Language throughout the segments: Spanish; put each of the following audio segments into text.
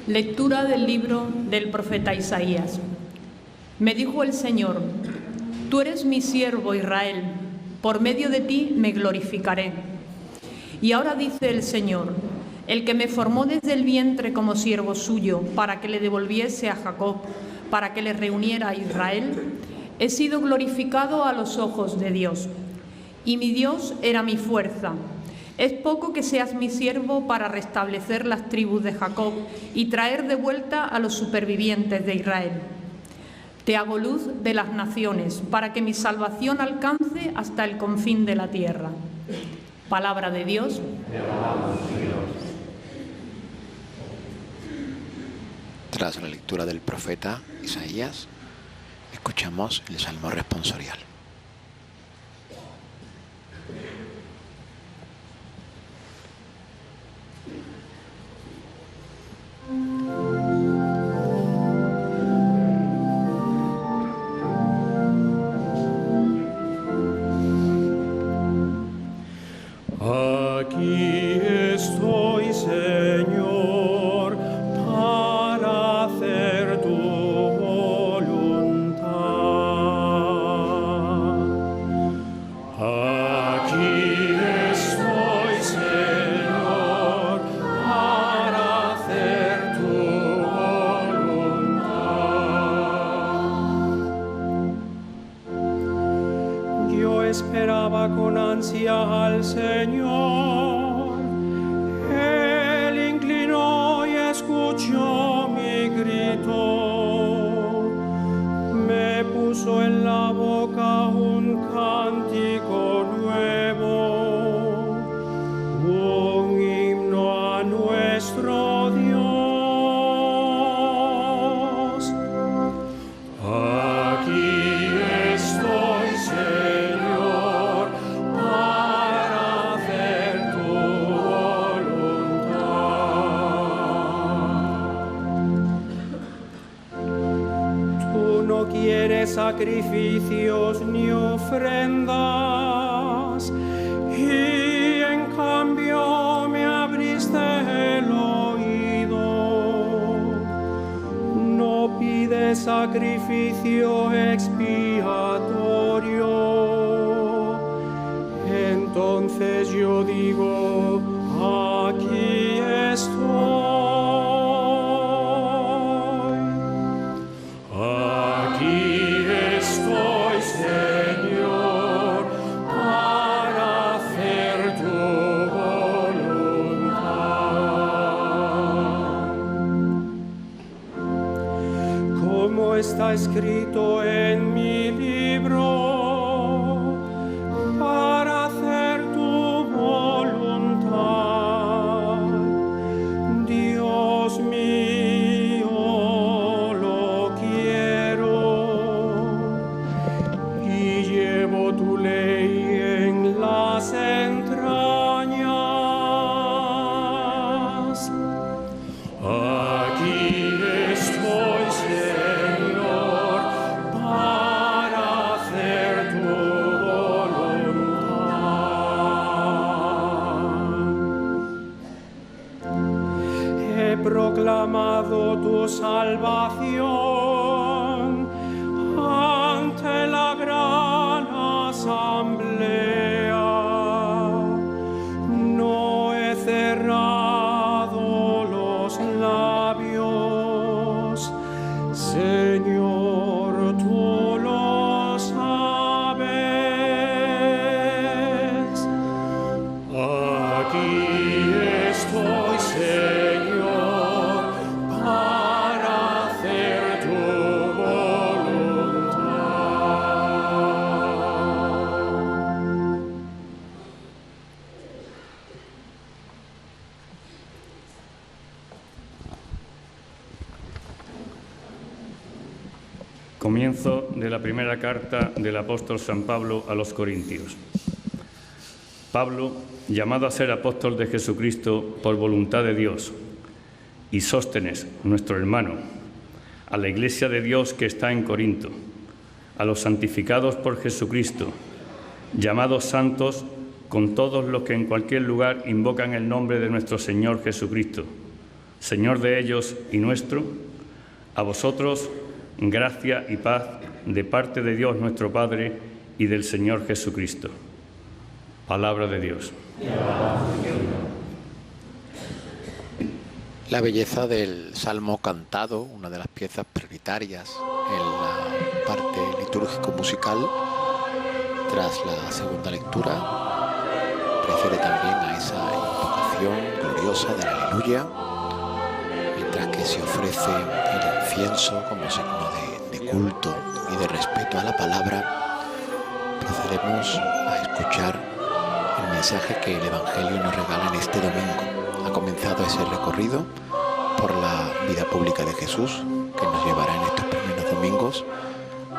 Lectura del libro del profeta Isaías. Me dijo el Señor: Tú eres mi siervo Israel, por medio de ti me glorificaré. Y ahora dice el Señor, el que me formó desde el vientre como siervo suyo, para que le devolviese a Jacob, para que le reuniera a Israel, he sido glorificado a los ojos de Dios. Y mi Dios era mi fuerza. Es poco que seas mi siervo para restablecer las tribus de Jacob y traer de vuelta a los supervivientes de Israel. Te hago luz de las naciones, para que mi salvación alcance hasta el confín de la tierra. Palabra de Dios. Tras la lectura del profeta Isaías, escuchamos el Salmo responsorial. Aquí estoy, Señor, para hacer tu voluntad. Aquí estoy, Señor, para hacer tu voluntad. Yo esperaba con ansia al Señor. Él inclinó y escuchó mi grito. Me puso en la boca un cántico nuevo, un himno a nuestro Dios. Aquí estoy, Señor, para hacer tu voluntad. Tú no quieres sacrificios ni ofrendas, y en cambio me abriste el oído. No pides sacrificio expiatorio. Entonces yo digo, aquí estoy. Aquí estoy, Señor, para hacer tu voluntad. Como está escrito en mi libro, para hacer tu voluntad. Dios mío, lo quiero, y llevo tu ley en las entrañas. Aquí estoy, Señor, para hacer tu voluntad. He proclamado tu salvación ante la gran asamblea. No he cerrado los labios, Señor, tú lo sabes. Aquí estoy, Señor, para hacer tu voluntad. Comienzo de la primera carta del apóstol San Pablo a los Corintios. Pablo, llamado a ser apóstol de Jesucristo por voluntad de Dios, y Sóstenes, nuestro hermano, a la iglesia de Dios que está en Corinto, a los santificados por Jesucristo, llamados santos con todos los que en cualquier lugar invocan el nombre de nuestro Señor Jesucristo, Señor de ellos y nuestro, a vosotros gracia y paz de parte de Dios nuestro Padre y del Señor Jesucristo. Palabra de Dios. La belleza del salmo cantado, una de las piezas prioritarias en la parte litúrgico-musical, tras la segunda lectura, refiere también a esa invocación gloriosa del Aleluya, mientras que se ofrece el incienso como signo de culto y de respeto a la palabra. Procedemos a escuchar el mensaje que el Evangelio nos regala en este domingo. Ha comenzado ese recorrido por la vida pública de Jesús, que nos llevará en estos primeros domingos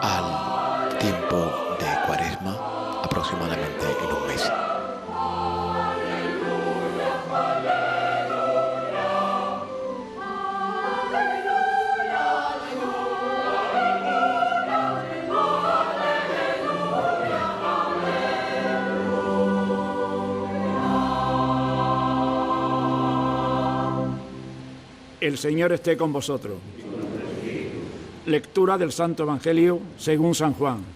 al tiempo de Cuaresma, aproximadamente en un mes. El Señor esté con vosotros. Lectura del Santo Evangelio según San Juan.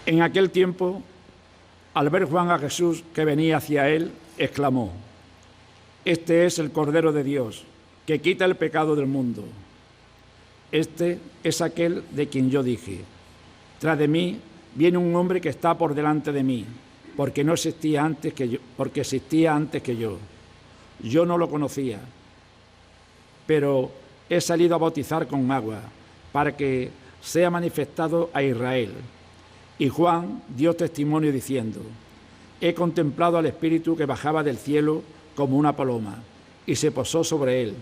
En aquel tiempo, al ver Juan a Jesús que venía hacia él, exclamó: «Este es el Cordero de Dios, que quita el pecado del mundo. Este es aquel de quien yo dije: tras de mí viene un hombre que está por delante de mí, porque existía antes que yo. Yo no lo conocía, pero he salido a bautizar con agua, para que sea manifestado a Israel». Y Juan dio testimonio diciendo: «He contemplado al Espíritu que bajaba del cielo como una paloma, y se posó sobre él.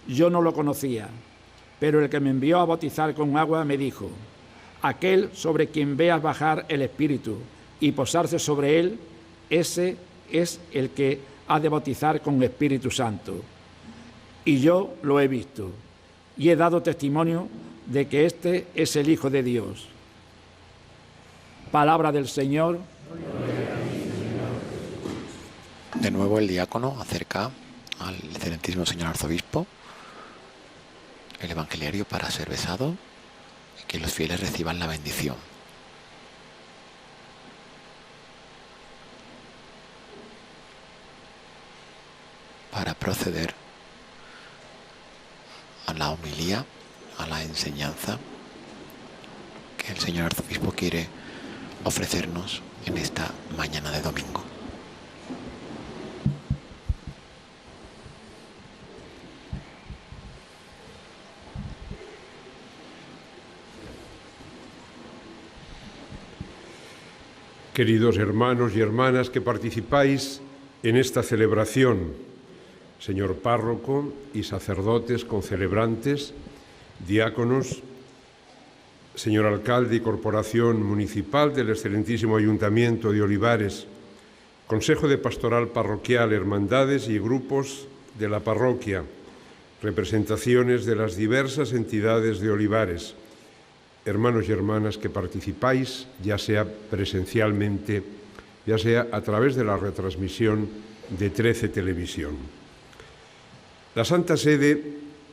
Yo no lo conocía, pero el que me envió a bautizar con agua me dijo: aquel sobre quien veas bajar el Espíritu y posarse sobre él, ese es el que ha de bautizar con Espíritu Santo. Y yo lo he visto, y he dado testimonio de que este es el Hijo de Dios». Palabra del Señor. De nuevo el diácono acerca al excelentísimo señor arzobispo el evangeliario para ser besado y que los fieles reciban la bendición. Para proceder a la homilía, a la enseñanza que el señor arzobispo quiere ofrecernos en esta mañana de domingo. Queridos hermanos y hermanas que participáis en esta celebración, señor párroco y sacerdotes concelebrantes, diáconos, señor alcalde y corporación municipal del excelentísimo Ayuntamiento de Olivares, Consejo de Pastoral Parroquial, hermandades y grupos de la parroquia, representaciones de las diversas entidades de Olivares, hermanos y hermanas que participáis, ya sea presencialmente, ya sea a través de la retransmisión de 13 Televisión. La Santa Sede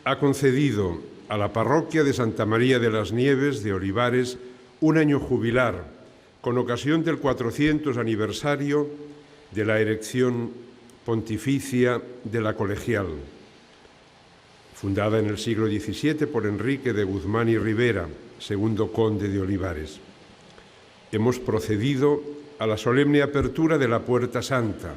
ha concedido a la parroquia de Santa María de las Nieves de Olivares un año jubilar con ocasión del 400 aniversario de la erección pontificia de la colegial, fundada en el siglo XVII por Enrique de Guzmán y Rivera, segundo conde de Olivares. Hemos procedido a la solemne apertura de la Puerta Santa.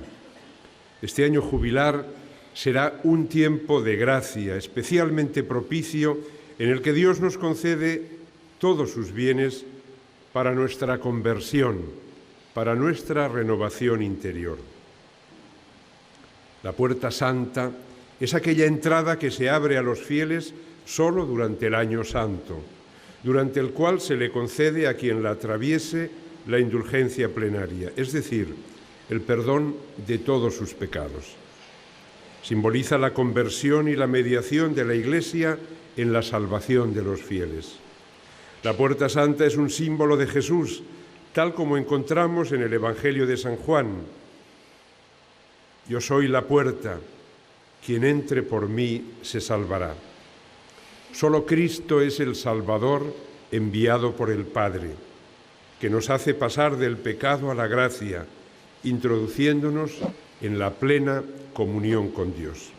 Este año jubilar será un tiempo de gracia especialmente propicio en el que Dios nos concede todos sus bienes para nuestra conversión, para nuestra renovación interior. La Puerta Santa es aquella entrada que se abre a los fieles solo durante el Año Santo, durante el cual se le concede a quien la atraviese la indulgencia plenaria, es decir, el perdón de todos sus pecados. Simboliza la conversión y la mediación de la Iglesia en la salvación de los fieles. La Puerta Santa es un símbolo de Jesús, tal como encontramos en el Evangelio de San Juan. Yo soy la puerta, quien entre por mí se salvará. Solo Cristo es el Salvador enviado por el Padre, que nos hace pasar del pecado a la gracia, introduciéndonos en la plena comunión con Dios.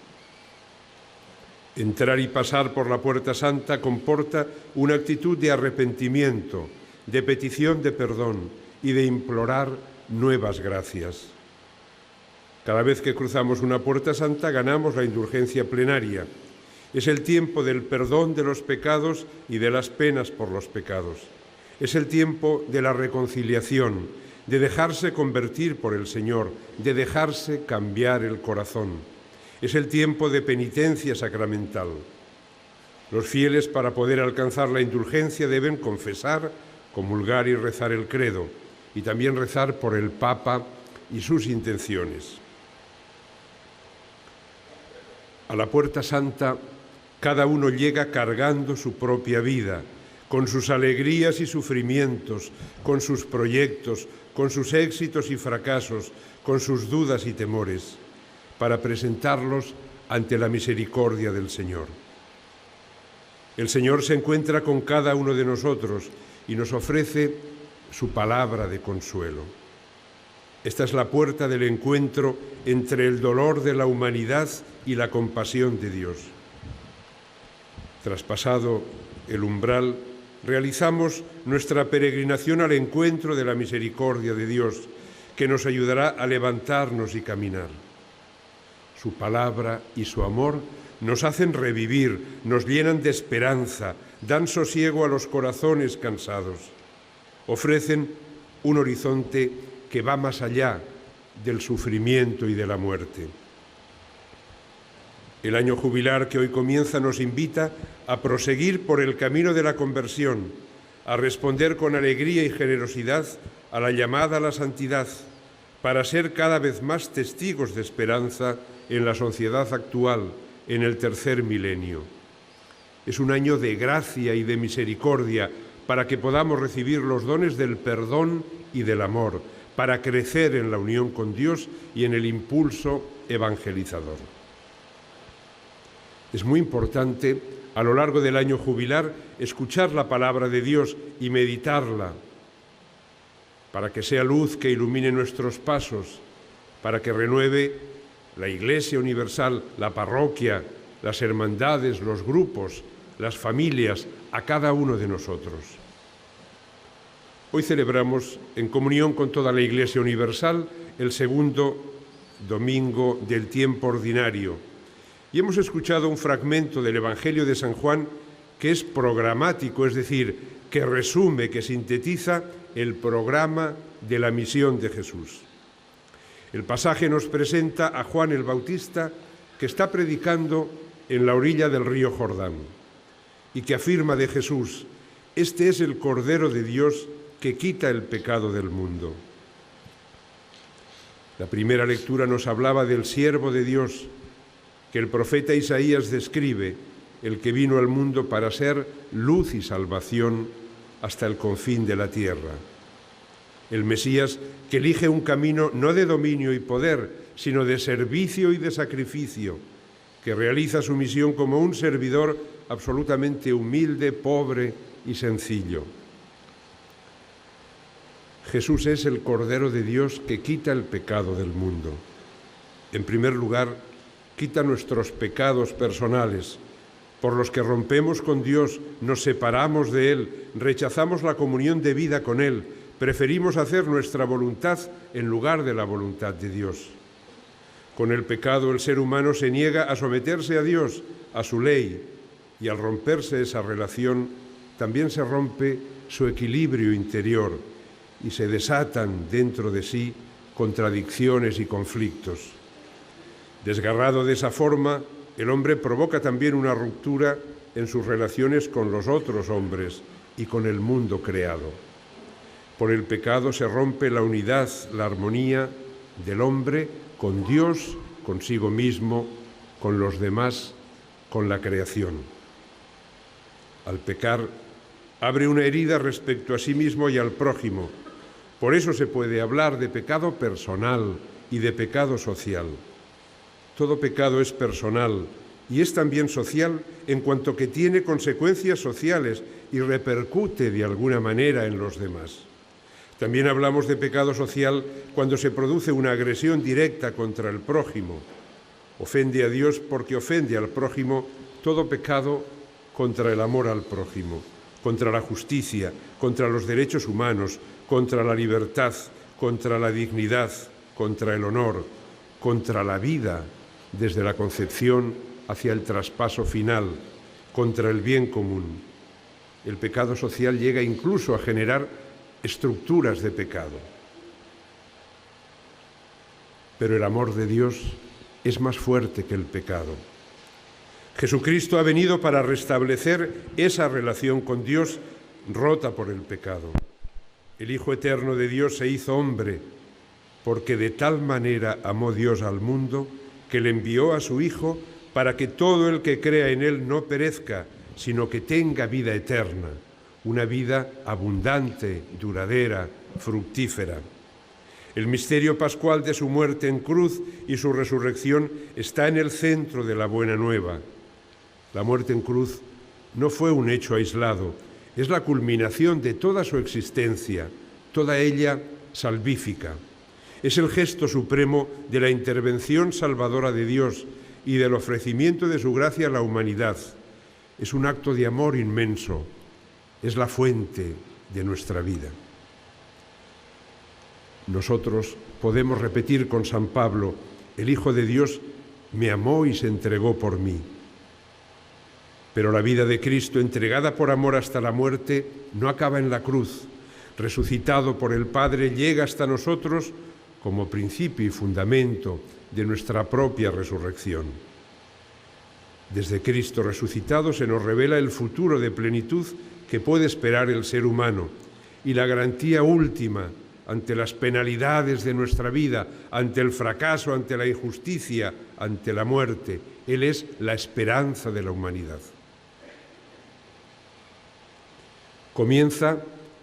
Entrar y pasar por la Puerta Santa comporta una actitud de arrepentimiento, de petición de perdón y de implorar nuevas gracias. Cada vez que cruzamos una Puerta Santa ganamos la indulgencia plenaria. Es el tiempo del perdón de los pecados y de las penas por los pecados. Es el tiempo de la reconciliación, de dejarse convertir por el Señor, de dejarse cambiar el corazón. Es el tiempo de penitencia sacramental. Los fieles, para poder alcanzar la indulgencia, deben confesar, comulgar y rezar el credo, y también rezar por el Papa y sus intenciones. A la Puerta Santa, cada uno llega cargando su propia vida, con sus alegrías y sufrimientos, con sus proyectos, con sus éxitos y fracasos, con sus dudas y temores, para presentarlos ante la misericordia del Señor. El Señor se encuentra con cada uno de nosotros y nos ofrece su palabra de consuelo. Esta es la puerta del encuentro entre el dolor de la humanidad y la compasión de Dios. Traspasado el umbral, realizamos nuestra peregrinación al encuentro de la misericordia de Dios, que nos ayudará a levantarnos y caminar. Su palabra y su amor nos hacen revivir, nos llenan de esperanza, dan sosiego a los corazones cansados. Ofrecen un horizonte que va más allá del sufrimiento y de la muerte. El año jubilar que hoy comienza nos invita a proseguir por el camino de la conversión, a responder con alegría y generosidad a la llamada a la santidad, para ser cada vez más testigos de esperanza en la sociedad actual, en el tercer milenio. Es un año de gracia y de misericordia para que podamos recibir los dones del perdón y del amor, para crecer en la unión con Dios y en el impulso evangelizador. Es muy importante, a lo largo del año jubilar, escuchar la palabra de Dios y meditarla, para que sea luz que ilumine nuestros pasos, para que renueve la Iglesia universal, la parroquia, las hermandades, los grupos, las familias, a cada uno de nosotros. Hoy celebramos, en comunión con toda la Iglesia universal, el segundo domingo del tiempo ordinario. Y hemos escuchado un fragmento del Evangelio de San Juan que es programático, es decir, que resume, que sintetiza el programa de la misión de Jesús. El pasaje nos presenta a Juan el Bautista, que está predicando en la orilla del río Jordán y que afirma de Jesús: este es el Cordero de Dios que quita el pecado del mundo. La primera lectura nos hablaba del siervo de Dios que el profeta Isaías describe, el que vino al mundo para ser luz y salvación hasta el confín de la tierra. El Mesías que elige un camino no de dominio y poder, sino de servicio y de sacrificio, que realiza su misión como un servidor absolutamente humilde, pobre y sencillo. Jesús es el Cordero de Dios que quita el pecado del mundo. En primer lugar, quita nuestros pecados personales, por los que rompemos con Dios, nos separamos de Él, rechazamos la comunión de vida con Él, preferimos hacer nuestra voluntad en lugar de la voluntad de Dios. Con el pecado el ser humano se niega a someterse a Dios, a su ley, y al romperse esa relación también se rompe su equilibrio interior y se desatan dentro de sí contradicciones y conflictos. Desgarrado de esa forma, el hombre provoca también una ruptura en sus relaciones con los otros hombres y con el mundo creado. Por el pecado se rompe la unidad, la armonía del hombre con Dios, consigo mismo, con los demás, con la creación. Al pecar, abre una herida respecto a sí mismo y al prójimo. Por eso se puede hablar de pecado personal y de pecado social. Todo pecado es personal y es también social en cuanto que tiene consecuencias sociales y repercute de alguna manera en los demás. También hablamos de pecado social cuando se produce una agresión directa contra el prójimo. Ofende a Dios porque ofende al prójimo. Todo pecado contra el amor al prójimo, contra la justicia, contra los derechos humanos, contra la libertad, contra la dignidad, contra el honor, contra la vida, desde la concepción hacia el traspaso final, contra el bien común. El pecado social llega incluso a generar estructuras de pecado. Pero el amor de Dios es más fuerte que el pecado. Jesucristo ha venido para restablecer esa relación con Dios rota por el pecado. El Hijo Eterno de Dios se hizo hombre, porque de tal manera amó Dios al mundo que le envió a su Hijo para que todo el que crea en Él no perezca, sino que tenga vida eterna, una vida abundante, duradera, fructífera. El misterio pascual de su muerte en cruz y su resurrección está en el centro de la buena nueva. La muerte en cruz no fue un hecho aislado, es la culminación de toda su existencia, toda ella salvífica. Es el gesto supremo de la intervención salvadora de Dios y del ofrecimiento de su gracia a la humanidad. Es un acto de amor inmenso, es la fuente de nuestra vida. Nosotros podemos repetir con San Pablo: el Hijo de Dios me amó y se entregó por mí. Pero la vida de Cristo, entregada por amor hasta la muerte, no acaba en la cruz. Resucitado por el Padre, llega hasta nosotros como principio y fundamento de nuestra propia resurrección. Desde Cristo resucitado se nos revela el futuro de plenitud que puede esperar el ser humano y la garantía última ante las penalidades de nuestra vida, ante el fracaso, ante la injusticia, ante la muerte. Él es la esperanza de la humanidad. Comienza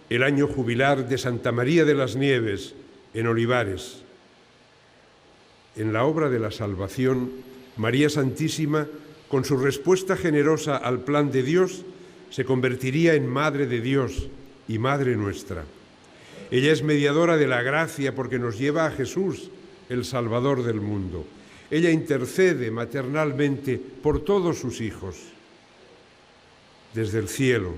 el año jubilar de Santa María de las Nieves en Olivares. En la obra de la salvación, María Santísima, con su respuesta generosa al plan de Dios, se convertiría en Madre de Dios y Madre nuestra. Ella es mediadora de la gracia porque nos lleva a Jesús, el Salvador del mundo. Ella intercede maternalmente por todos sus hijos desde el cielo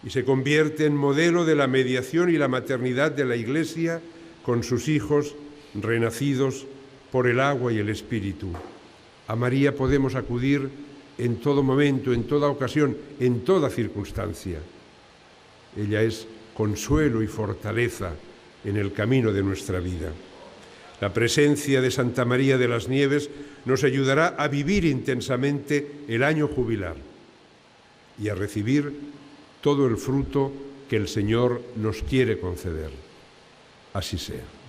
y se convierte en modelo de la mediación y la maternidad de la Iglesia con sus hijos renacidos por el agua y el Espíritu. A María podemos acudir en todo momento, en toda ocasión, en toda circunstancia. Ella es consuelo y fortaleza en el camino de nuestra vida. La presencia de Santa María de las Nieves nos ayudará a vivir intensamente el año jubilar y a recibir todo el fruto que el Señor nos quiere conceder. Así sea.